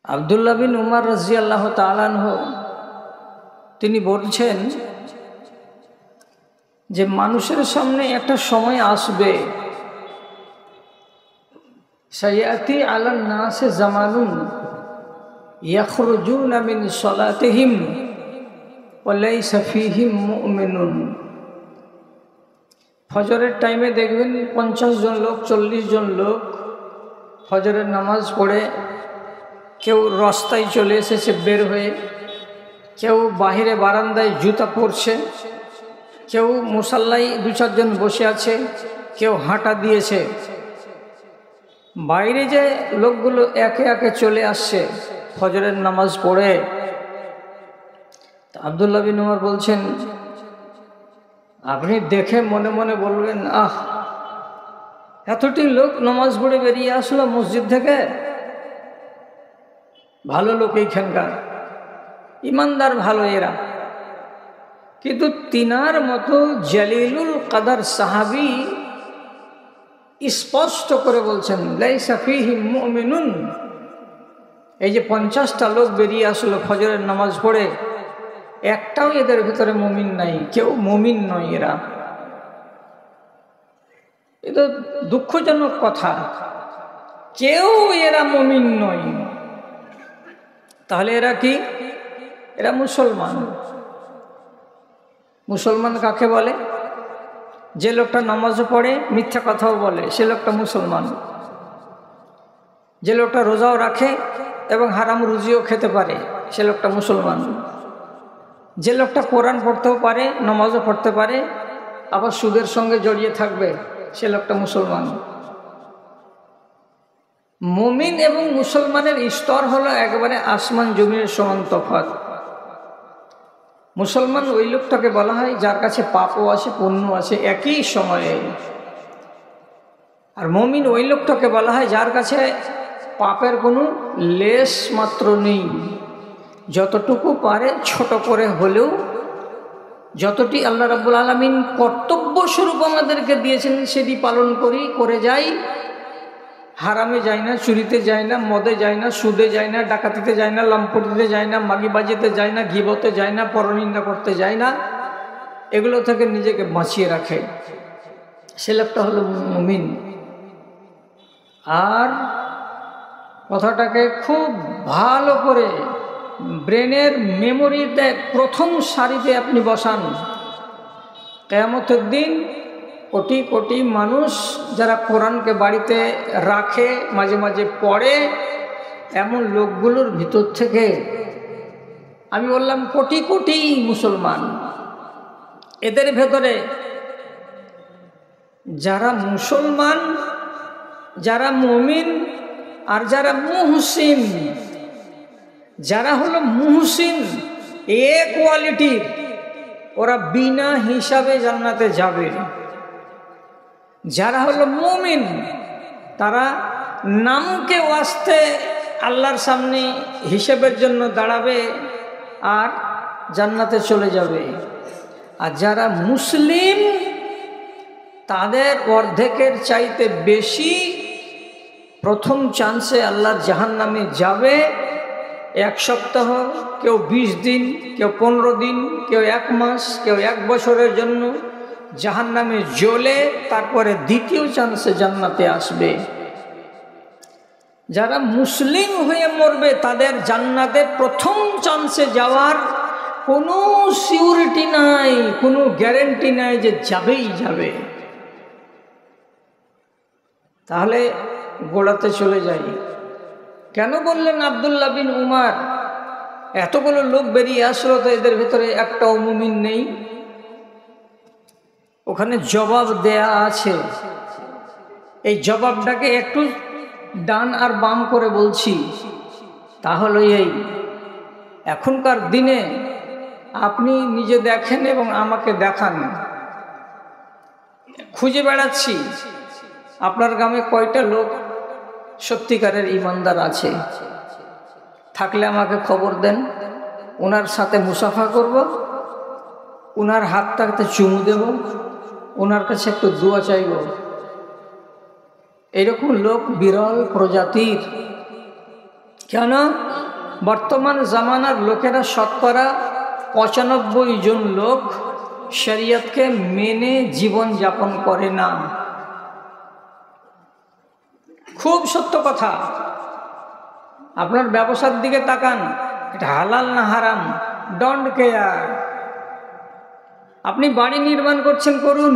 আব্দুল্লাহ বিন উমর রাদিয়াল্লাহু তাআলা আনহু তিনি বলছেন যে মানুষের সামনে একটা সময় আসবে, সায়াতি আলান নাসে জামানুন ইয়াখরুজুনা মিন সালাতিহিম ওয়া লাইসা ফীহিম মুমিনুন। ফজরের টাইমে দেখবেন 50 জন লোক 40 জন লোক ফজরের নামাজ পড়ে কেউ রাস্তায় চলে এসেছে বের হয়ে, কেউ বাহিরে বারান্দায় জুতা পরছে, কেউ মুসাল্লায় 2-4 জন বসে আছে, কেউ হাঁটা দিয়েছে। বাইরে যে লোকগুলো একে একে চলে আসছে ফজরের নামাজ পড়ে, আব্দুল্লাহ বিন উমর বলছেন আপনি দেখে মনে মনে বলবেন, আহ, এতটি লোক নামাজ পড়ে বেরিয়ে আসলো মসজিদ থেকে, ভালো লোক এইখানকার, ইমানদার ভালো এরা। কিন্তু তিনার মতো জালিলুল কদর সাহাবী স্পষ্ট করে বলছেন লাইসা ফীহিম মুমিনুন। এই যে 50টা লোক বেরিয়ে আসলো ফজরের নামাজ পড়ে, একটাও এদের ভিতরে মুমিন নাই, কেউ মুমিন নয় এরা। এ তো দুঃখজনক কথা, কেউ এরা মুমিন নয়। তাহলে এরা কি? এরা মুসলমান। মুসলমান কাকে বলে? যে লোকটা নামাজও পড়ে মিথ্যা কথাও বলে সে লোকটা মুসলমান। যে লোকটা রোজাও রাখে এবং হারাম রুজিও খেতে পারে সে লোকটা মুসলমান। যে লোকটা কোরআন পড়তেও পারে, নামাজও পড়তে পারে, আবার সুদের সঙ্গে জড়িয়ে থাকবে সে লোকটা মুসলমান। মুমিন এবং মুসলমানের স্তর হলো একেবারে আসমান জমিনের সমান তফাৎ। মুসলমান ওই লোকটাকে বলা হয় যার কাছে পাপও আছে পুণ্য আছে একই সময়ে, আর মুমিন ওই লোকটাকে বলা হয় যার কাছে পাপের কোনো লেশ মাত্র নেই। যতটুকু পারে ছোট করে হলেও, যতটি আল্লাহ রাব্বুল আলামিন কর্তব্য স্বরূপ আমাদেরকে দিয়েছেন সেটি পালন করে যাই। হারামে যায় না, চুরিতে যায় না, মদে যায় না, সুদে যায় না, ডাকাতিতে যায় না, লাম্পটিতে যায় না, মাগিবাজিতে যায় না, গিবতে যায় না, পরনিন্দা করতে যায় না, এগুলো থেকে নিজেকে বাঁচিয়ে রাখে, সে লোকটা হলো মুমিন। আর কথাটাকে খুব ভালো করে ব্রেনের মেমোরিতে প্রথম সারিতে আপনি বসান। কিয়ামতের দিন কোটি কোটি মানুষ যারা কোরআনকে বাড়িতে রাখে, মাঝে মাঝে পড়ে, এমন লোকগুলোর ভিতর থেকে আমি বললাম কোটি কোটি মুসলমান, এদের ভেতরে যারা মুসলমান, যারা মুমিন আর যারা মুহসিন, যারা হলো মুহসিন এ কোয়ালিটির, ওরা বিনা হিসাবে জান্নাতে যাবে। যারা হলো মুমিন তারা নামকে ওয়াস্তে আল্লাহর সামনে হিসেবের জন্য দাঁড়াবে আর জান্নাতে চলে যাবে। আর যারা মুসলিম তাদের অর্ধেকের চাইতে বেশি প্রথম চান্সে আল্লাহর জাহান্নামে যাবে। 1 সপ্তাহ, কেউ 20 দিন, কেউ 15 দিন, কেউ 1 মাস, কেউ 1 বছরের জন্য জাহান্নামে জ্বলে তারপরে দ্বিতীয় চান্সে জান্নাতে আসবে। যারা মুসলিম হয়ে মরবে তাদের জান্নাতে প্রথম চান্সে যাওয়ার কোনো সিউরিটি নাই, কোনো গ্যারেন্টি নাই যে যাবেই যাবে। তাহলে গোড়াতে চলে যাই। কেন বললেন আব্দুল্লাহ বিন উমর এতগুলো লোক বেরিয়ে আসলো তো এদের ভেতরে একটাও মুমিন নেই? ওখানে জবাব দেয়া আছে। এই জবাবটাকে একটু ডান আর বাম করে বলছি। তাহলে এই এখনকার দিনে আপনি নিজে দেখেন এবং আমাকে দেখান। খুঁজে বেড়াচ্ছি আপনার গ্রামে কয়টা লোক সত্যিকারের ইমানদার আছে। থাকলে আমাকে খবর দেন, ওনার সাথে মুসাফা করব, ওনার হাতটাতে চুমু দেব, ওনার কাছে একটু দোয়া চাইব। এরকম লোক বিরল প্রজাতির। কেন? বর্তমান জামানার লোকেরা শতকরা 95 জন লোক শরীয়তকে মেনে জীবন যাপন করে না। খুব সত্য কথা। আপনার ব্যবসার দিকে তাকান, এটা হালাল না হারাম, ডোন্ট কেয়ার। আপনি বাড়ি নির্মাণ করছেন, করুন,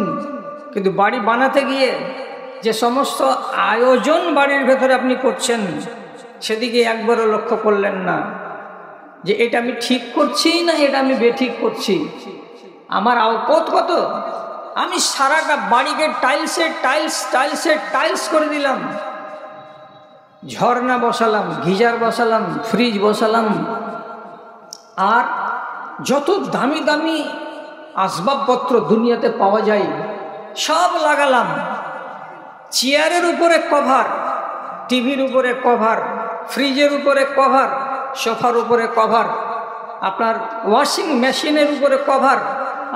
কিন্তু বাড়ি বানাতে গিয়ে যে সমস্ত আয়োজন বাড়ির ভেতরে আপনি করছেন সেদিকে একবারও লক্ষ্য করলেন না যে এটা আমি ঠিক করছি না এটা আমি বেঠিক করছি, আমার আওপত কত। আমি সারাটা বাড়িকে টাইলস করে দিলাম, ঝর্ণা বসালাম, গিজার বসালাম, ফ্রিজ বসালাম, আর যত দামি দামি আসবাবপত্র দুনিয়াতে পাওয়া যায় সব লাগালাম। চেয়ারের উপরে কভার, টিভির উপরে কভার, ফ্রিজের উপরে কভার, সোফার উপরে কভার, আপনার ওয়াশিং মেশিনের উপরে কভার,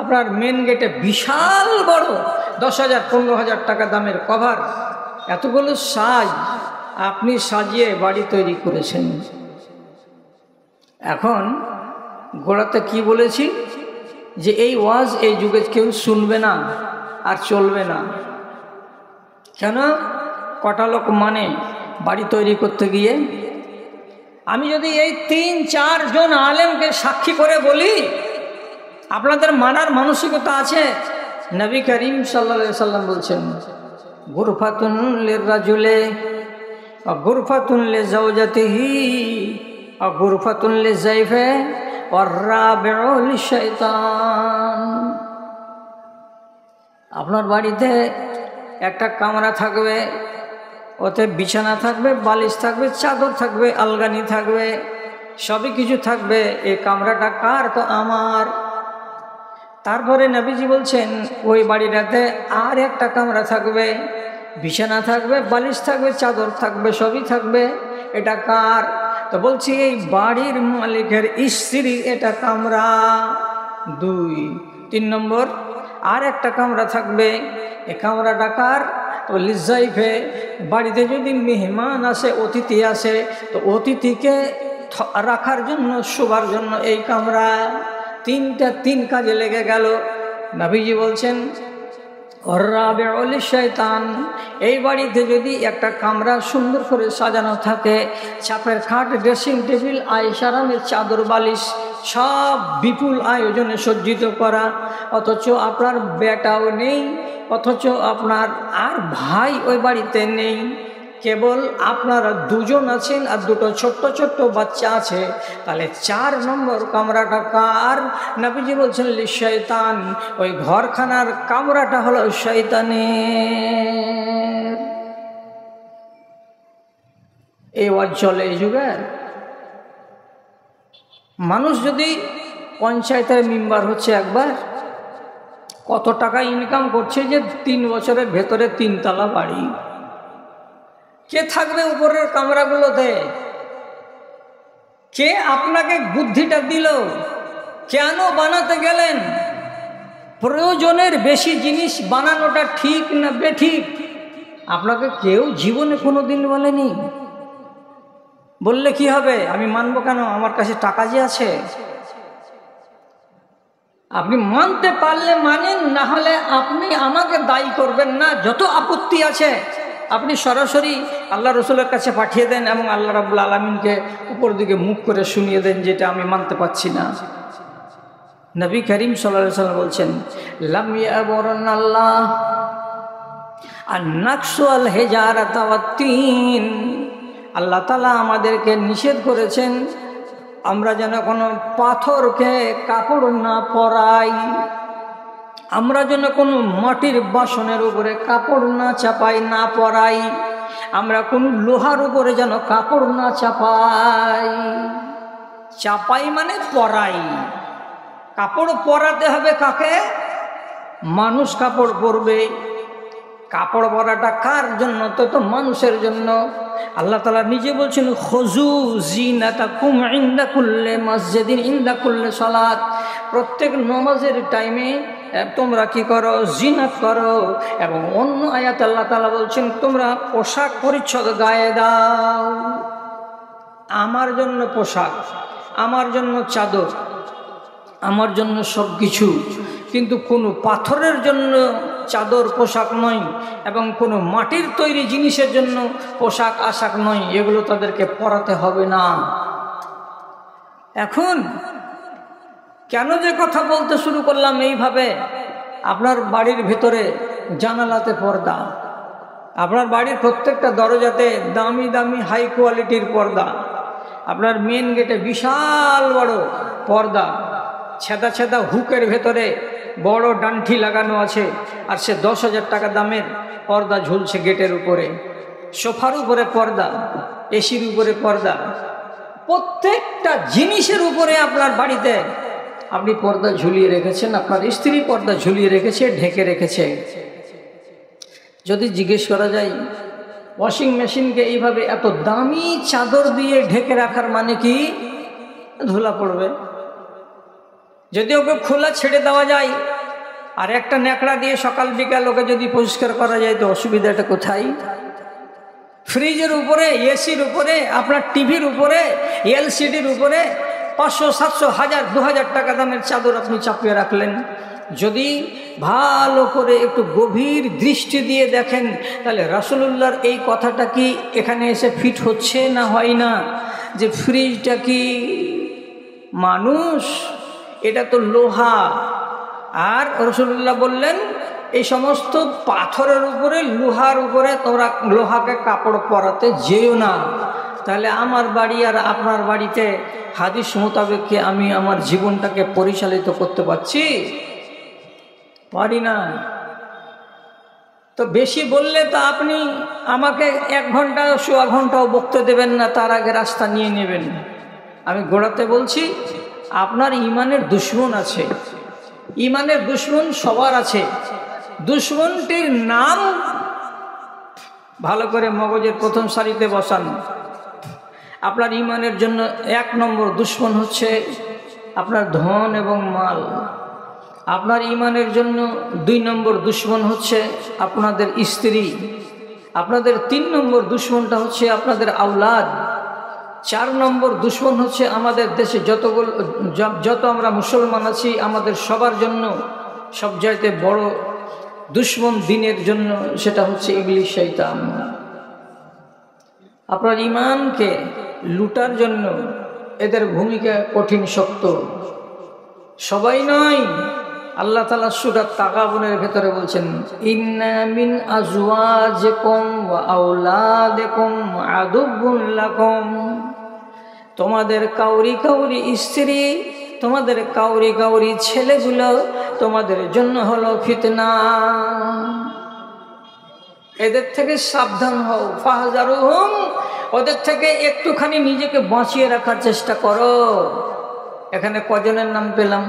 আপনার মেন গেটে বিশাল বড় 10,000 15,000 টাকা দামের কভার। এতগুলো সাজ আপনি সাজিয়ে বাড়ি তৈরি করেছেন। এখন গোড়াতে কি বলেছি যে এই ওয়াজ এই যুগে কেউ শুনবে না আর চলবে না। কেন? কটা লোক মানে বাড়ি তৈরি করতে গিয়ে। আমি যদি এই 3-4 জন আলেমকে সাক্ষী করে বলি আপনাদের মানার মানসিকতা আছে? নবী করিম সাল্লাল্লাহু আলাইহি সাল্লাম বলছেন, গুরফাতুন লিররাজুলি ওয়া গুরফাতুন লিজাওজাতিহি ওয়া গুরফাতুন লিজাইফি ওয়ার রাবিউ লিশাইতান। আপনার বাড়িতে একটা কামরা থাকবে, ওতে বিছানা থাকবে, বালিশ থাকবে, চাদর থাকবে, আলগানি থাকবে, সবই কিছু থাকবে। এই কামরাটা কার? তো আমার। তারপরে নবীজি বলছেন ওই বাড়িটাতে আর একটা কামরা থাকবে, বিছানা থাকবে, বালিশ থাকবে, চাদর থাকবে, সবই থাকবে। এটা কার? তো বলছি এই বাড়ির মালিকের স্ত্রী এটা কামরা। 2, 3 নম্বর আর একটা কামরা থাকবে, এই কামরাটা কার? তো লিজাইফে, বাড়িতে যদি মেহমান আসে, অতিথি আসে, তো অতিথিকে রাখার জন্য, শোবার জন্য এই কামরা। 3 কাজে লেগে গেল। নবীজি বলছেন রাবিউ লিশাইতান, এই বাড়িতে যদি একটা কামরা সুন্দর করে সাজানো থাকে, চাপের খাট, ড্রেসিং টেবিল, আয়েশারামের চাদর, বালিশ সব বিপুল আয়োজনে সজ্জিত করা, অথচ আপনার বেটাও নেই, অথচ আপনার আর ভাই ওই বাড়িতে নেই, কেবল আপনারা 2 জন আছেন আর 2টো ছোট্ট ছোট্ট বাচ্চা আছে, তাহলে 4 নম্বর কামরাটা কার? নবীজি বলছেন লিশাইতান, ওই ঘরখানার কামরাটা হলো শয়তানের। এই ওয়াজ চলে এই যুগে। মানুষ যদি পঞ্চায়েতের মেম্বার হচ্ছে একবার, কত টাকা ইনকাম করছে যে 3 বছরের ভেতরে 3 তলা বাড়ি। কে থাকবে উপরের কামরাগুলোতে? কে আপনাকে বুদ্ধিটা দিল? কেন বানাতে গেলেন? প্রয়োজনের বেশি জিনিস বানানোটা ঠিক না বেঠিক আপনাকে কেউ জীবনে কোনো দিন বলেনি। বললে কি হবে? আমি মানবো কেন? আমার কাছে টাকা যে আছে। আপনি মানতে পারলে মানেন, না হলে আপনি আমাকে দায়ী করবেন না। যত আপত্তি আছে আপনি সরাসরি আল্লাহ রসুলের কাছে পাঠিয়ে দেন এবং আল্লাহ রাব্বুল আলামিনকে উপর দিকে মুখ করে শুনিয়ে দেন যেটা আমি মানতে পারছি না। নবী করিম সাল্লাল্লাহু আলাইহি ওয়াসাল্লাম বলছেন লাম ইয়াবুরনাল্লাহ আন-নাকসু আল-হিজারাতা ওয়াত-তিন, আল্লাহ তাআলা আমাদেরকে নিষেধ করেছেন আমরা যেন কোনো পাথরকে কাপড় না পরাই, আমরা যেন কোনো মাটির বাসনের উপরে কাপড় না চাপাই, না পরাই, আমরা কোনো লোহার উপরে যেন কাপড় না চাপাই। চাপাই মানে পরাই। কাপড় পরাতে হবে কাকে? মানুষ কাপড় পরবে। কাপড় পরাটা কার জন্য? তো মানুষের জন্য। আল্লাহ তাআলা নিজে বলছেন খুযু জিনাতাকুম ইনদা কুল্লি মসজিদিন ইনদা কুল্লি সালাত, প্রত্যেক নামাজের টাইমে তোমরা কি করো? জিনাত করো। এবং অন্য আয়াত আল্লাহ তাআলা বলছেন তোমরা পোশাক পরিচ্ছদ গায়ে দাও। আমার জন্য পোশাক, আমার জন্য চাদর, আমার জন্য সব কিছু, কিন্তু কোনো পাথরের জন্য চাদর পোশাক নয় এবং কোনো মাটির তৈরি জিনিসের জন্য পোশাক আশাক নয়, এগুলো তাদেরকে পরাতে হবে না। এখন কেন যে কথা বলতে শুরু করলাম এইভাবে, আপনার বাড়ির ভিতরে জানালাতে পর্দা, আপনার বাড়ির প্রত্যেকটা দরজাতে দামি দামি হাই কোয়ালিটির পর্দা, আপনার মেন গেটে বিশাল বড় পর্দা, ছেদা ছেদা হুকের ভেতরে বড় ডান্ঠি লাগানো আছে, আর সে 10,000 টাকা দামের পর্দা ঝুলছে গেটের উপরে, সোফার উপরে পর্দা, এসির উপরে পর্দা, প্রত্যেকটা জিনিসের উপরে আপনার বাড়িতে আপনি পর্দা ঝুলিয়ে রেখেছেন, আপনার স্ত্রী পর্দা ঝুলিয়ে রেখেছে, ঢেকে রেখেছে। যদি জিজ্ঞেস করা যায় ওয়াশিং মেশিনকে এইভাবে এত দামি চাদর দিয়ে ঢেকে রাখার মানে কি? ধুলা পড়বে। যদি ওকে খোলা ছেড়ে দেওয়া যায় আর একটা ন্যাকড়া দিয়ে সকাল বিকাল ওকে যদি পরিষ্কার করা যায়, তো অসুবিধাটা কোথায়? ফ্রিজের উপরে, এসির উপরে, আপনার টিভির উপরে, এলসিডির উপরে 500, 700, 1000, 2000 টাকা দামের চাদর আপনি চাপিয়ে রাখলেন। যদি ভালো করে একটু গভীর দৃষ্টি দিয়ে দেখেন, তাহলে রাসূলুল্লাহর এই কথাটা কি এখানে এসে ফিট হচ্ছে না হয় না? যে ফ্রিজটা কি মানুষ? এটা তো লোহা। আর রাসূলুল্লাহ বললেন এই সমস্ত পাথরের উপরে, লোহার উপরে তোমরা লোহাকে কাপড় পরাতে যেও না। তাহলে আমার বাড়ি আর আপনার বাড়িতে হাদিস মোতাবেক কি আমি আমার জীবনটাকে পরিচালিত করতে পারছি? পারি না। তো বেশি বললে তো আপনি আমাকে 1 ঘন্টা, 1.25 ঘন্টাও বকতে দেবেন না, তার আগে রাস্তা নিয়ে নেবেন। আমি গোড়াতে বলছি, আপনার ইমানের দুশমন আছে, ইমানের দুশমন সবার আছে। দুশমনটির নাম ভালো করে মগজের প্রথম সারিতে বসান। আপনার ইমানের জন্য 1 নম্বর দুশমন হচ্ছে আপনার ধন এবং মাল। আপনার ইমানের জন্য 2 নম্বর দুশমন হচ্ছে আপনাদের স্ত্রী। আপনাদের 3 নম্বর দুশমনটা হচ্ছে আপনাদের আওলাদ। 4 নম্বর দুশমন হচ্ছে আমাদের দেশে যত আমরা মুসলমান আছি, আমাদের সবার জন্য সবচাইতে বড় দুশমন দিনের জন্য সেটা হচ্ছে ইবলিস, শয়তান। আপনার ঈমানকে লুটার জন্য এদের ভূমিকা কঠিন শক্ত। সবাই নয়। আল্লাহ তাআলা সূরা তাগাবুনের ভেতরে বলছেন, ইন্না মিন আজওয়াজিকুম ওয়া আওলাদিকুম আদুবুন লাকুম। তোমাদের কাউরি কাউরি স্ত্রী, তোমাদের কাউরি কাউরি ছেলেগুলো তোমাদের জন্য হলো ফিতনা। এদের থেকে সাবধান হও। ফাহজারুহুম, ওদের থেকে একটুখানি নিজেকে বাঁচিয়ে রাখার চেষ্টা করো। এখানে কজনের নাম পেলাম?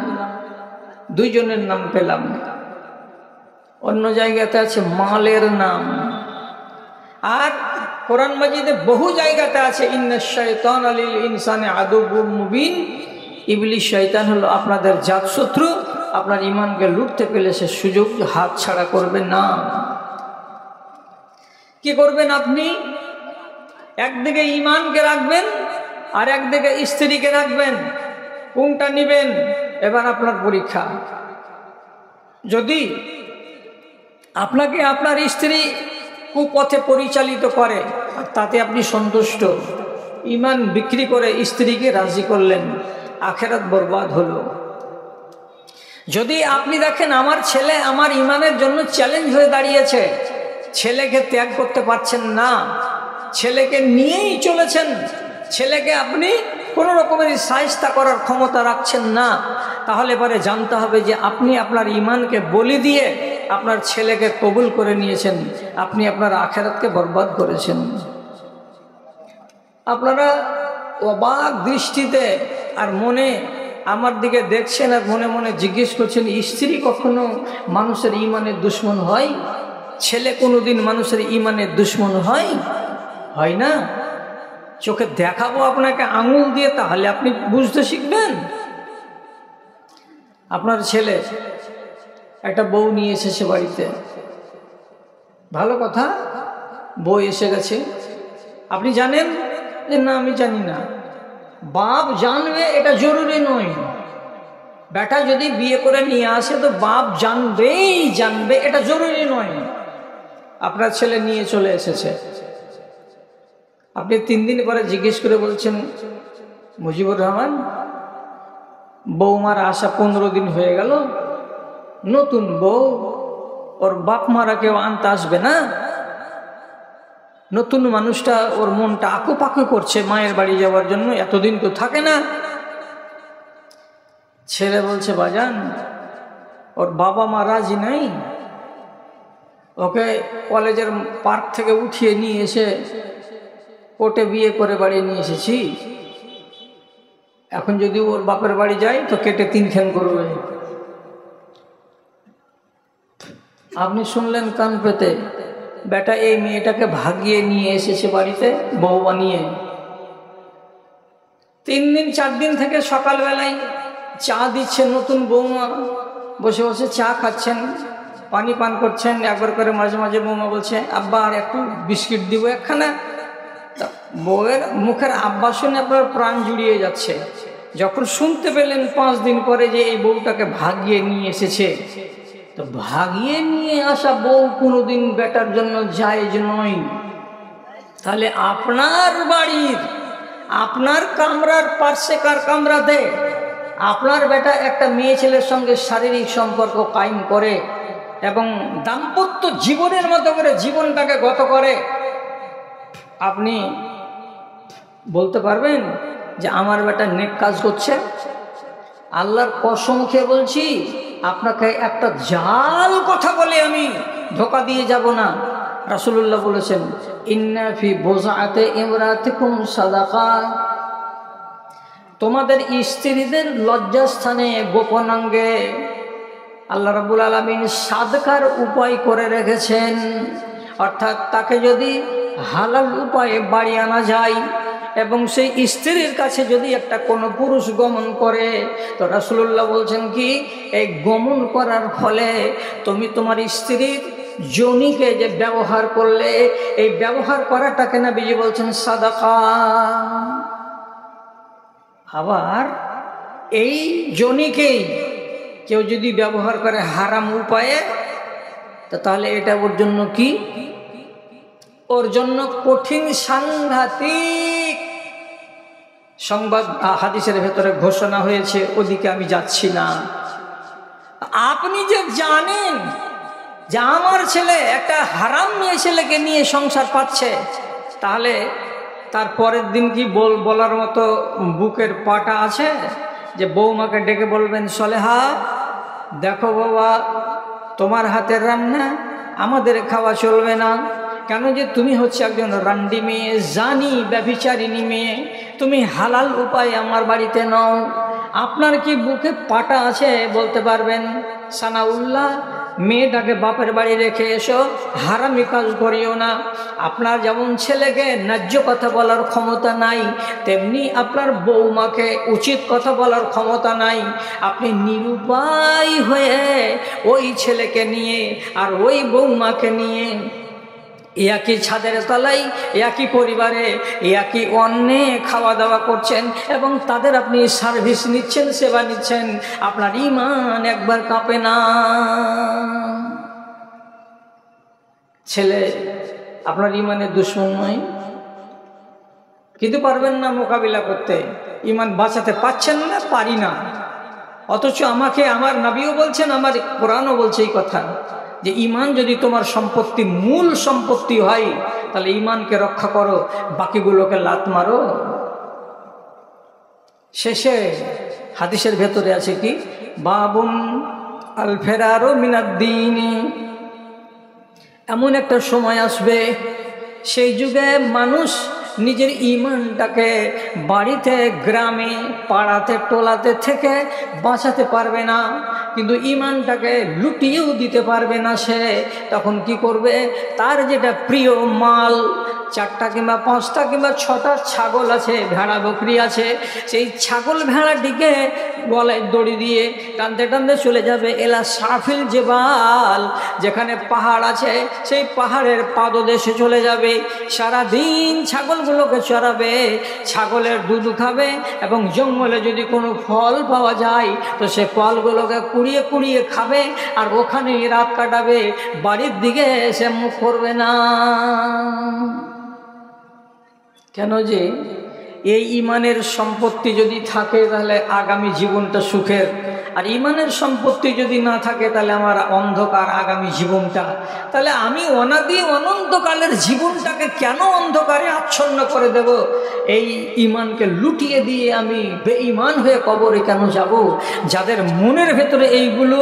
2 জনের নাম পেলাম। অন্য জায়গাতে আছে মালের নাম। আর কোরআন মাজিদে বহু জায়গাতে আছে ইন্নাশ শাইতানা লিল ইনসানি আদুউম মুবিন। ইবলিস শয়তান হলো আপনাদের জাতশত্রু। আপনার ঈমানকে লুটতে পেলে সে সুযোগ হাত ছাড়া করবে না। কি করবেন আপনি? একদিকে ঈমানকে রাখবেন আর একদিকে স্ত্রীকে রাখবেন। কোনটা নেবেন? এবার আপনার পরীক্ষা। যদি আপনাকে আপনার স্ত্রী কুপথে পরিচালিত করে আর তাতে আপনি সন্তুষ্ট, ঈমান বিক্রি করে স্ত্রীকে রাজি করলেন, আখেরাত বরবাদ হলো। যদি আপনি দেখেন আমার ছেলে আমার ঈমানের জন্য চ্যালেঞ্জ হয়ে দাঁড়িয়েছে, ছেলেকে ত্যাগ করতে পারছেন না, ছেলেকে নিয়েই চলেছেন, ছেলেকে আপনি কোনো রকমের সায়স্তা করার ক্ষমতা রাখছেন না, তাহলে পরে জানতে হবে যে আপনি আপনার ঈমানকে বলি দিয়ে আপনার ছেলেকে কবুল করে নিয়েছেন, আপনি আপনার আখেরাতকে বরবাদ করেছেন। আপনারা অবাক দৃষ্টিতে আর মনে আমার দিকে দেখছেন আর মনে মনে জিজ্ঞেস করছেন, স্ত্রী কখনো মানুষের ঈমানের দুশমন হয়? ছেলে কোনোদিন মানুষের ঈমানের দুশমন হয়? হয় না। চোখে দেখাবো আপনাকে আঙুল দিয়ে, তাহলে আপনি বুঝতে শিখবেন। আপনার ছেলে একটা বউ নিয়ে এসেছে বাড়িতে, ভালো কথা, বউ এসে গেছে। আপনি জানেন যে না আমি জানি না। বাপ জানবে এটা জরুরি নয়। বেটা যদি বিয়ে করে নিয়ে আসে তো বাপ জানবে এটা জরুরি নয়। আপনার ছেলে নিয়ে চলে এসেছে, আপনি 3 দিন পরে জিজ্ঞেস করে বলছেন মুজিবুর রহমান, বৌমার আসা 15 দিন হয়ে গেল, নতুন বউ, ওর বাপ মারা কেউ আনতে আসবে না? নতুন মানুষটা ওর মনটা আকুপাকু করছে মায়ের বাড়ি যাওয়ার জন্য, এতদিন তো থাকে না। ছেলে বলছে বাজান, ওর বাবা মা রাজি নাই, ওকে কলেজের পার্ক থেকে উঠিয়ে নিয়ে এসে কোর্টে বিয়ে করে বাড়ি নিয়ে এসেছি। এখন যদি ওর বাপের বাড়ি যায় তো কেটে 3 খান করবে। আপনি শুনলেন কান পেতে, বেটা এই মেয়েটাকে ভাগিয়ে নিয়ে এসেছে বাড়িতে বউ বানিয়ে। 3 দিন 4 দিন থেকে সকালবেলায় চা দিচ্ছে নতুন বৌমা, বসে বসে চা খাচ্ছেন, পানি পান করছেন। একবার করে মাঝে মাঝে বৌমা বলছে আব্বা আর একটু বিস্কিট দিব একখানা। বউয়ের মুখের আব্বা শুনে আপনার প্রাণ জুড়িয়ে যাচ্ছে। যখন শুনতে পেলেন 5 দিন পরে যে এই বউটাকে ভাগিয়ে নিয়ে এসেছে, তো ভাগিয়ে নিয়ে আসা বউ কোনোদিন বেটার জন্য জায়েজ নয়। তাহলে আপনার বাড়ির, আপনার কামরার পার্শ্বে কার কামরাতে আপনার বেটা একটা মেয়ে ছেলের সঙ্গে শারীরিক সম্পর্ক কায়েম করে এবং দাম্পত্য জীবনের মতো করে জীবনটাকে গত করে, আপনি বলতে পারবেন যে আমার বেটা নেক কাজ করছে? আল্লাহর কসম খেয়ে বলছি, আপনাকে একটা জাল কথা বলে আমি ধোকা দিয়ে যাব না। রাসূলুল্লাহ বলেছেন ইন্না ফি বুযআতি ইমরাতিকুম সাদাকা, তোমাদের স্ত্রীদের লজ্জাস্থানে গোপনাঙ্গে আল্লাহ রাব্বুল আলামিন সাদকার উপায় করে রেখেছেন। অর্থাৎ তাকে যদি হালাল উপায়ে বাড়ি আনা যায় এবং সেই স্ত্রীর কাছে যদি একটা কোনো পুরুষ গমন করে, তো রাসূলুল্লাহ বলছেন কি এই গমন করার ফলে তুমি তোমার স্ত্রীর যোনিকে যে ব্যবহার করলে, এই ব্যবহার করাটাকে নবীজি বলছেন সাদাকা। আবার এই যোনিকেই কেউ যদি ব্যবহার করে হারাম উপায়ে, তো তাহলে এটা ওর জন্য কি? ওর জন্য কঠিন সাংঘাতিক সংবাদ হাদিসের ভেতরে ঘোষণা হয়েছে, ওদিকে আমি যাচ্ছি না। আপনি যে জানেন যে আমার ছেলে একটা হারাম মেয়ে ছেলেকে নিয়ে সংসার পাচ্ছে, তাহলে তার পরের দিন কি বলার মতো বুকের পাটা আছে যে বৌমাকে ডেকে বলবেন সলেহা দেখো বাবা, তোমার হাতের রান্না আমাদের খাওয়া চলবে না। কেন যে তুমি হচ্ছে একজন রান্ডি মেয়ে, জানি ব্যভিচারিণী মেয়ে, তুমি হালাল উপায় আমার বাড়িতে নাও। আপনার কি বুকে পাটা আছে বলতে পারবেন সানাউল্লাহ মেয়েটাকে বাপের বাড়ি রেখে এসো, হারামি কাজ করিও না? আপনার যেমন ছেলেকে ন্যায্য কথা বলার ক্ষমতা নাই, তেমনি আপনার বৌমাকে উচিত কথা বলার ক্ষমতা নাই। আপনি নিরুপায় হয়ে ওই ছেলেকে নিয়ে আর ওই বৌমাকে নিয়ে একই ছাদের তলায়, একই পরিবারে, একই অন্নে খাওয়া দাওয়া করছেন এবং তাদের আপনি সার্ভিস নিচ্ছেন, সেবা নিচ্ছেন। আপনার ঈমান একবার কাঁপে না? ছেলে আপনার ঈমানের দুশমন নয়, কিন্তু পারবেন না মোকাবিলা করতে, ঈমান বাঁচাতে পারছেন না, পারি না। অথচ আমাকে আমার নবীও বলছেন, আমার কোরআনও বলছে এই কথা যে ঈমান যদি তোমার সম্পত্তি, মূল সম্পত্তি হয়, তাহলে ঈমানকে রক্ষা করো, বাকিগুলোকে লাত মারো। শেষে হাদিসের ভেতরে আছে কি বাবুন আল ফেরারু মিনাদ্দিন, এমন একটা সময় আসবে সেই যুগে মানুষ নিজের ঈমানটাকে বাড়িতে, গ্রামে, পাড়াতে, টোলাতে থেকে বাঁচাতে পারবে না। কিন্তু ইমানটাকে লুটিয়েও দিতে পারবে না সে। তখন কি করবে? তার যেটা প্রিয় মাল, 4টা কিংবা 5টা কিংবা 6টা ছাগল আছে, ভেড়া বকরি আছে, সেই ছাগল ভেড়াটিকে গলায় দড়ি দিয়ে টানতে টানতে চলে যাবে এলা সাফিল জেবাল, যেখানে পাহাড় আছে সেই পাহাড়ের পাদদেশে চলে যাবে। সারাদিন ছাগলগুলোকে চড়াবে, ছাগলের দুধ খাবে, এবং জঙ্গলে যদি কোনো ফল পাওয়া যায় তো সে ফলগুলোকে কুড়িয়ে কুড়িয়ে খাবে, আর ওখানেই রাত কাটাবে, বাড়ির দিকে সে মুখ করবে না। কেন? যে এই ইমানের সম্পত্তি যদি থাকে তাহলে আগামী জীবনটা সুখের, আর ইমানের সম্পত্তি যদি না থাকে তাহলে আমার অন্ধকার আগামী জীবনটা। তাহলে আমি অনাদি অনন্তকালের জীবনটাকে কেন অন্ধকারে আচ্ছন্ন করে দেব? এই ইমানকে লুটিয়ে দিয়ে আমি বেঈমান হয়ে কবরে কেন যাব? যাদের মনের ভেতরে এইগুলো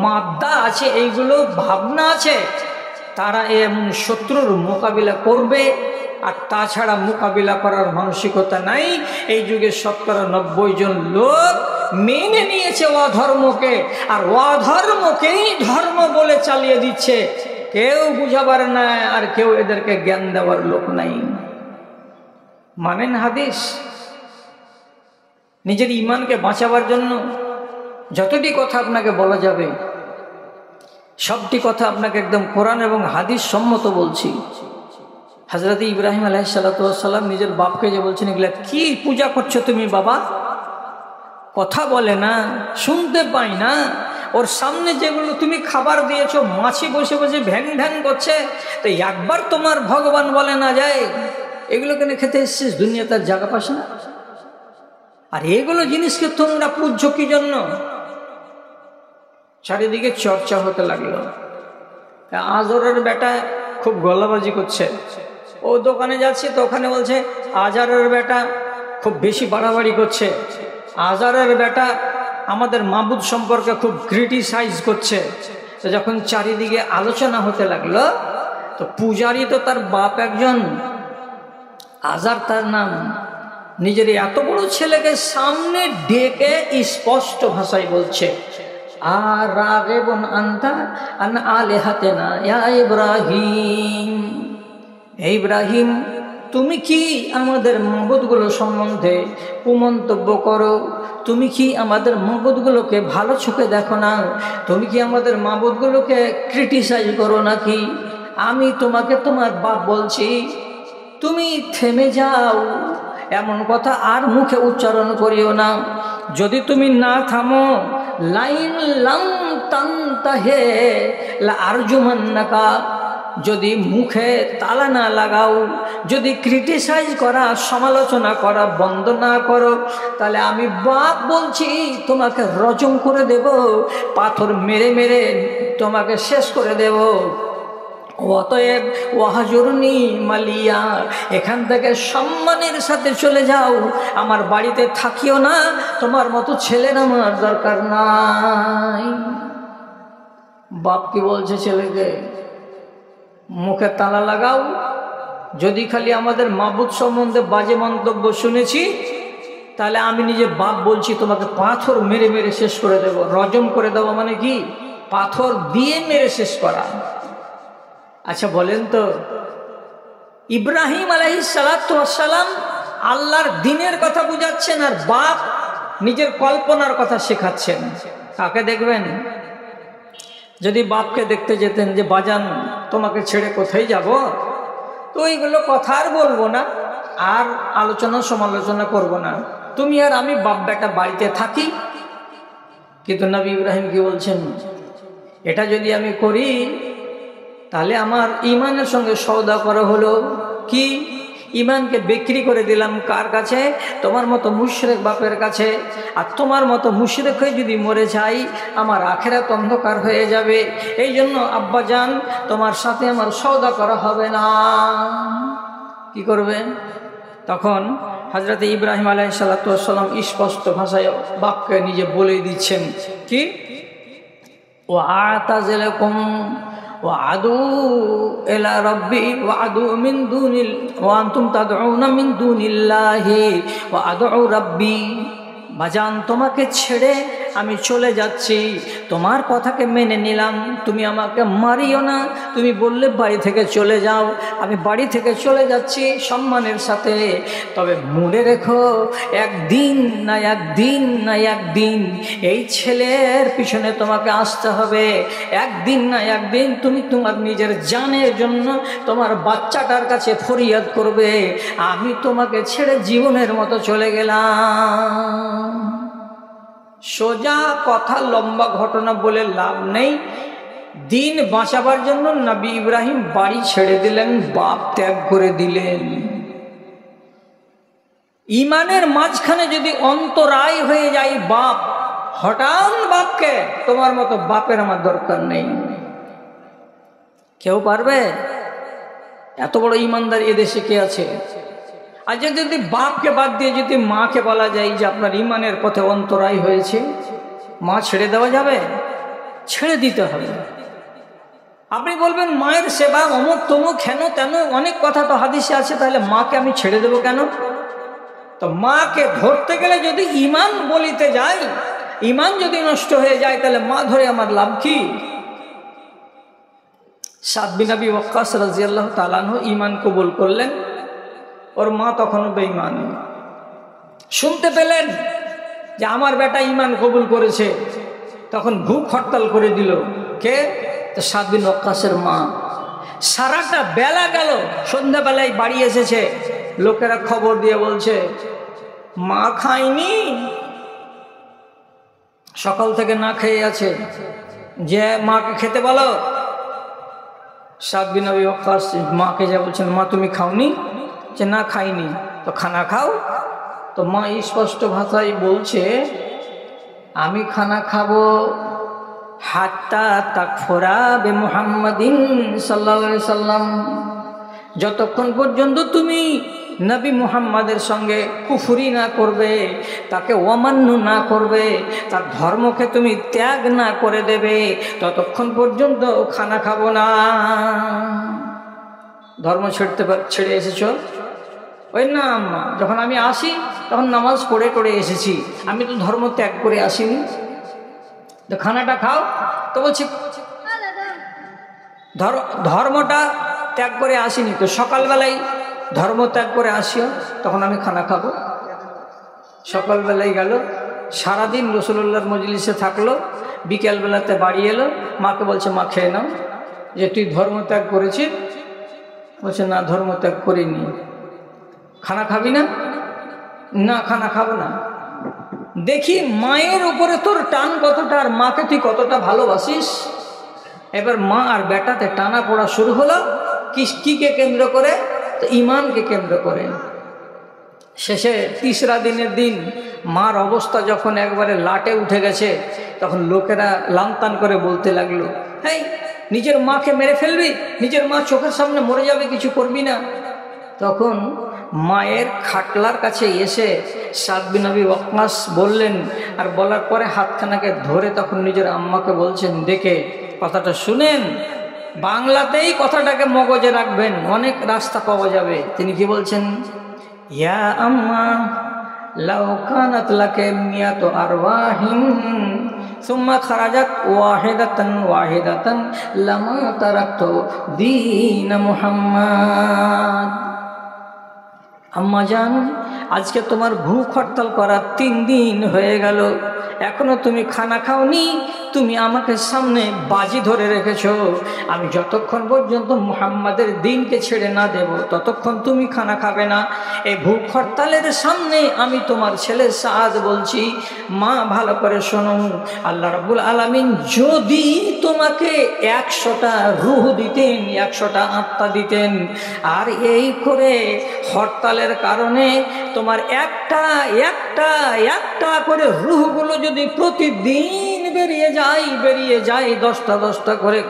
মাদ্দা আছে, এইগুলো ভাবনা আছে, তারা এমন শত্রুর মোকাবিলা করবে। আর তাছাড়া মোকাবিলা করার মানসিকতা নাই। এই যুগে 90% লোক মেনে নিয়েছে অধর্মকে, আর অধর্মকেই ধর্ম বলে চালিয়ে দিচ্ছে। কেউ বুঝাবার না, আর কেউ এদেরকে জ্ঞান দেওয়ার লোক নাই। মানেন হাদিস? নিজের ইমানকে বাঁচাবার জন্য যতটি কথা আপনাকে বলা যাবে, সবটি কথা আপনাকে একদম কোরআন এবং হাদিস সম্মত বলছি। হযরত ইব্রাহিম আলাইহিসসালাম নিজের বাপকে যে বলছেন, এগুলা কি পূজা করছো তুমি বাবা? কথা বলে না, শুনতে পাই না। ওর সামনে যেগুলো তুমি খাবার দিয়েছো, মাছি বসে বসে ভ্যাং ভ্যাং করছে, তো একবার তোমার ভগবান বলে না যায় এগুলো কেন খেতে এসছিস? দুনিয়া তার জায়গা পাস না? আর এগুলো জিনিসকে তোমরা পূজ্য কি জন্য? চারিদিকে চর্চা হতে লাগলো। আজরের বেটা খুব গলাবাজি করছে, ও দোকানে যাচ্ছে তো ওখানে বলছে আজারের বেটা খুব বেশি বাড়াবাড়ি করছে, আজারের বেটা আমাদের মাবুদ সম্পর্কে খুব ক্রিটিসাইজ করছে। তো যখন চারিদিকে আলোচনা হতে লাগলো, তো পূজারি তো তার বাপ একজন, আজার তার নাম, নিজের এত বড় ছেলেকে সামনে ডেকে স্পষ্ট ভাষায় বলছে, আর রাগিবুন আনতা আন আলিহাতিনা ইয়া ইব্রাহিম, ইব্রাহিম তুমি কি আমাদের মাবুদগুলো সম্বন্ধে কুমন্তব্য করো? তুমি কি আমাদের মাবুদগুলোকে ভালো চোখে দেখো না? তুমি কি আমাদের মাবুদগুলোকে ক্রিটিসাইজ করো নাকি? আমি তোমাকে তোমার বাপ বলছি, তুমি থেমে যাও, এমন কথা আর মুখে উচ্চারণ করিও না। যদি তুমি না থামো, লাইন লাম তানতাহে লা আরজুমান্নাকা, যদি মুখে তালা না লাগাও, যদি ক্রিটিসাইজ করা, সমালোচনা করা বন্ধ না করো, তাহলে আমি বাপ বলছি তোমাকে রজম করে দেব, পাথর মেরে মেরে তোমাকে শেষ করে দেব। অতএব ওয়াহজুরনি মালিয়া, এখান থেকে সম্মানের সাথে চলে যাও, আমার বাড়িতে থাকিও না, তোমার মতো ছেলের আমার দরকার নাই। বাপ কি বলছে ছেলেকে? মুখে তালা লাগাও, যদি খালি আমাদের মাবুদ সম্বন্ধে বাজে মন্তব্য শুনেছি তাহলে আমি নিজে বাপ বলছি তোমাকে পাথর মেরে মেরে শেষ করে দেব। রজম করে দেবো মানে কি? পাথর দিয়ে মেরে শেষ করা। আচ্ছা বলেন তো, ইব্রাহিম আলাইহিসসালাম আল্লাহর দ্বীনের কথা বুঝাচ্ছেন, আর বাপ নিজের কল্পনার কথা শেখাচ্ছেন। কাকে দেখবেন? যদি বাপকে দেখতে যেতেন যে বাজান তোমাকে ছেড়ে কোথায় যাব, তো এইগুলো কথা আর বলবো না, আর আলোচনা সমালোচনা করব না, তুমি আর আমি বাপ বেটা বাড়িতে থাকি। কিন্তু নবী ইব্রাহিম কি বলছেন? এটা যদি আমি করি তাহলে আমার ইমানের সঙ্গে সওদা করা হলো কি? ইমানকে বিক্রি করে দিলাম কার কাছে? তোমার মতো মুশরিক বাপের কাছে। আর তোমার মতো মুশরিক হয়ে যদি মরে যাই, আমার আখিরাত অন্ধকার হয়ে যাবে। এই জন্য আব্বাজান তোমার সাথে আমার সওদা করা হবে না। কি করবে? তখন হযরত ইব্রাহিম আলাইহিসসালাম স্পষ্ট ভাষায় বাপকে নিজে বলে দিচ্ছেন কি, ওয়া আতাজিলুকুম ওয়াদু ইলা রাব্বি ওয়াদু মিন দুনিল ওয়া আনতুম তাদউনা মিন দুনিল্লাহি ওয়াদউ রাব্বি। বাজান তোমাকে ছেড়ে আমি চলে যাচ্ছি, তোমার কথাকে মেনে নিলাম, তুমি আমাকে মারিও না, তুমি বললে বাড়ি থেকে চলে যাও, আমি বাড়ি থেকে চলে যাচ্ছি সম্মানের সাথে। তবে মনে রেখো, একদিন না একদিন না একদিন এই ছেলের পিছনে তোমাকে আসতে হবে, একদিন না একদিন তুমি তোমার নিজের জানের জন্য তোমার বাচ্চাটার কাছে ফরিয়াদ করবে, আমি তোমাকে ছেড়ে জীবনের মতো চলে গেলাম। সোজা কথা, লম্বা ঘটনা বলে লাভ নেই। দিন বাঁচাবার জন্য নবী ইব্রাহিম বাড়ি ছেড়ে দিলেন, বাপ ত্যাগ করে দিলেন। ইমানের মাঝখানে যদি অন্তরায় হয়ে যায় বাপ, হটান বাপকে, তোমার মতো বাপের আমার দরকার নেই। কেউ পারবে? এত বড় ইমানদার এদেশে কে আছে? আর যদি বাপকে বাদ দিয়ে যদি মাকে বলা যায় যে আপনার ইমানের পথে অন্তরায় হয়েছে, মা ছেড়ে দেওয়া যাবে? ছেড়ে দিতে হবে। আপনি বলবেন মায়ের সেবা অমুক তমুক হেন তেন, অনেক কথা তো হাদিসে আছে, তাহলে মাকে আমি ছেড়ে দেবো কেন? তো মাকে ধরতে গেলে যদি ইমান বলিতে যাই, ইমান যদি নষ্ট হয়ে যায়, তাহলে মা ধরে আমার লাভ কি? সাদ বিন আবি ওয়াক্কাস রাদিয়াল্লাহু তাআলা আনহু ঈমান কবুল করলেন, ওর মা তখনও বেঈমান। শুনতে পেলেন যে আমার বেটা ঈমান কবুল করেছে, তখন ভুখ হরতাল করে দিল। কে? তো সাদ বিন ওয়াক্কাসের মা। সারাটা বেলা গেল, সন্ধ্যাবেলায় বাড়ি এসেছে, লোকেরা খবর দিয়ে বলছে মা খায়নি, সকাল থেকে না খেয়ে আছে, যে মাকে খেতে বলো। সাদ বিন আবি ওয়াক্কাস মাকে যা বলছেন, মা তুমি খাওনি? যে না খাইনি। তো খানা খাও। তো মা স্পষ্ট ভাষায় বলছে, আমি খানা খাবো হাত্তা তাকফুরা বে মুহাম্মাদিন সাল্লাল্লাহু আলাইহি সাল্লাম, যতক্ষণ পর্যন্ত তুমি নবী মুহাম্মাদের সঙ্গে কুফরি না করবে, তাকে অমান্য না করবে, তার ধর্মকে তুমি ত্যাগ না করে দেবে, ততক্ষণ পর্যন্ত খানা খাবো না। ধর্ম ছেড়ে এসেছো? ওই না আম্মা, যখন আমি আসি তখন নামাজ পড়ে টড়ে এসেছি, আমি তো ধর্ম ত্যাগ করে আসিনি। তো খানাটা খাও। তো বলছি ধর্মটা ত্যাগ করে আসিনি, তো সকালবেলায় ধর্ম ত্যাগ করে আসিও, তখন আমি খানা খাবো। সকালবেলায় গেল, সারাদিন রাসূলুল্লাহর মজলিসে থাকলো, বিকেলবেলাতে বাড়ি এলো, মাকে বলছে মা খেয়ে নাও, যে তুই ধর্ম ত্যাগ করেছিস? বলছে না ধর্ম ত্যাগ করিনি। খানা খাবি না? না খানা খাবো না। দেখি মায়ের উপরে তোর টান কতটা, আর মাকে তুই কতটা ভালোবাসিস। এবার মা আর বেটাতে টানা পড়া শুরু হলো। কিকে কেন্দ্র করে? তো ইমানকে কেন্দ্র করে। শেষে ৩রা দিনের দিন মার অবস্থা যখন একবারে লাটে উঠে গেছে, তখন লোকেরা লামতান করে বলতে লাগলো, হেই নিজের মাকে মেরে ফেলবি, নিজের মা চোখের সামনে মরে যাবে, কিছু করবি না। তখন মায়ের খাটলার কাছে এসে সাদ বিন আবি ওয়াক্কাস বললেন, আর বলার পরে হাতখানাকে ধরে তখন নিজের আম্মাকে বলছেন, দেখে কথাটা শুনেন, বাংলাতেই কথাটাকে মগজে রাখবেন, অনেক রাস্তা পাওয়া যাবে। তিনি কি বলছেন? ইয়া আম্মা লাউ কানাত লাকা মিয়াতু আরওয়াহিন সুম্মা খারাজাত ওয়াহিদাতান ওয়াহিদাতান লামা তারাকতু দীন মুহাম্মদ। আম্মা জান, আজকে তোমার ভুখ হরতাল করা 3 দিন হয়ে গেল, এখনো তুমি খানা খাওনি, তুমি আমাকে সামনে বাজি ধরে রেখেছো, আমি যতক্ষণ পর্যন্ত মুহাম্মাদের দ্বীনকে ছেড়ে না দেব ততক্ষণ তুমি খানা খাবে না। এই ভুখ হরতালের সামনে আমি তোমার ছেলে সাদ বলছি, মা ভালো করে শোনো, আল্লাহ রাব্বুল আলামিন যদি তোমাকে 100টা রূহ দিতেন, 100টা আত্মা দিতেন, আর এই করে হরতালের কারণে তোমার একটা একটা একটা করে রূহগুলো যদি প্রতিদিন বেরিয়ে যায় 10টা করে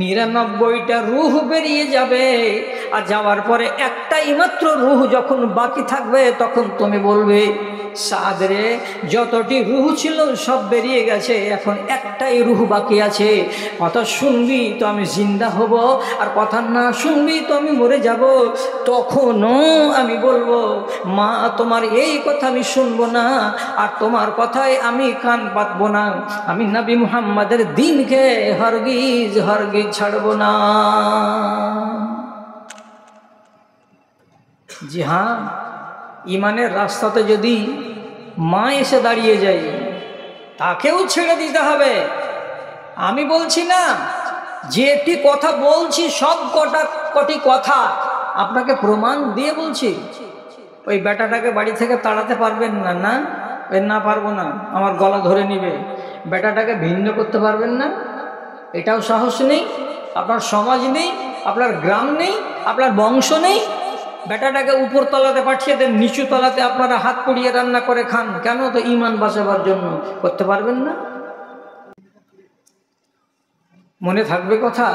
99টা রূহ বেরিয়ে যাবে, আর যাওয়ার পরে একটাই মাত্র রূহ যখন বাকি থাকবে, তখন তুমি বলবে সাদ রে, যতটি রুহ ছিল সব বেরিয়ে গেছে, এখন একটাই রুহ বাকি আছে। কথা শুনবি তো আমি জিন্দা হব, আর কথা না শুনবি তো আমি মরে যাব। তখনও আমি বলবো, মা তোমার এই কথা আমি শুনবো না, আর তোমার কথায় আমি কান পাতবো না। আমি নবী মুহাম্মাদের দ্বীনকে হরগিজ হরগিজ ছাড়বো না। জি হ্যাঁ, ইমানের রাস্তাতে যদি মা এসে দাঁড়িয়ে যায়, তাকেও ছেড়ে দিতে হবে। আমি বলছি না যে একটি কথা বলছি সব কটি কথা আপনাকে প্রমাণ দিয়ে বলছি। ওই বেটাটাকে বাড়ি থেকে তাড়াতে পারবেন না? না, না পারবো না, আমার গলা ধরে নিবে। বেটাটাকে ভিন্ন করতে পারবেন না, এটাও সাহস নেই। আপনার সমাজ নেই, আপনার গ্রাম নেই, আপনার বংশ নেই। বেটাটাকে উপর তলাতে পাঠিয়ে দেন, নিচু তলাতে আপনারা হাত পুড়িয়ে রান্না করে খান। কেন? তো ইমান বাঁচাবার জন্য। করতে পারবেন না? মনে থাকবে কথা?